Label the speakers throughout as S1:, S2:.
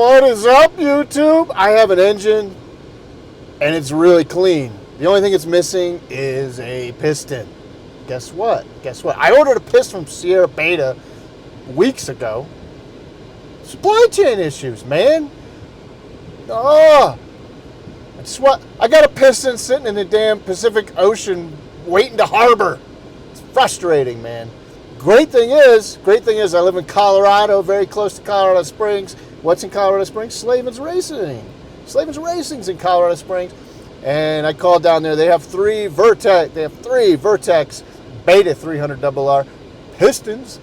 S1: What is up, YouTube? I have an engine, and it's really clean. The only thing it's missing is a piston. Guess what? I ordered a piston from Sierra Beta weeks ago. Supply chain issues, man. I got a piston sitting in the damn Pacific Ocean waiting to harbor. It's frustrating, man. Great thing is, I live in Colorado, very close to Colorado Springs. What's in Colorado Springs? Slavin's Racing. Slavin's Racing's in Colorado Springs. And I called down there. They have three Vertex Beta 300RR pistons,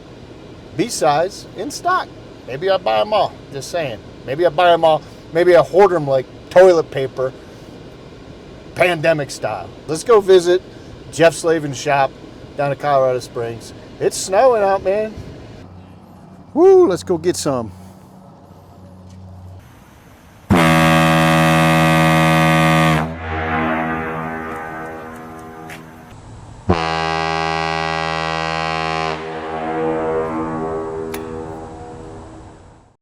S1: B-size, in stock. Maybe I buy them all. Just saying. Maybe I buy them all. Maybe I hoard them like toilet paper, pandemic style. Let's go visit Jeff Slavin's shop down in Colorado Springs. It's snowing out, man. Woo, let's go get some.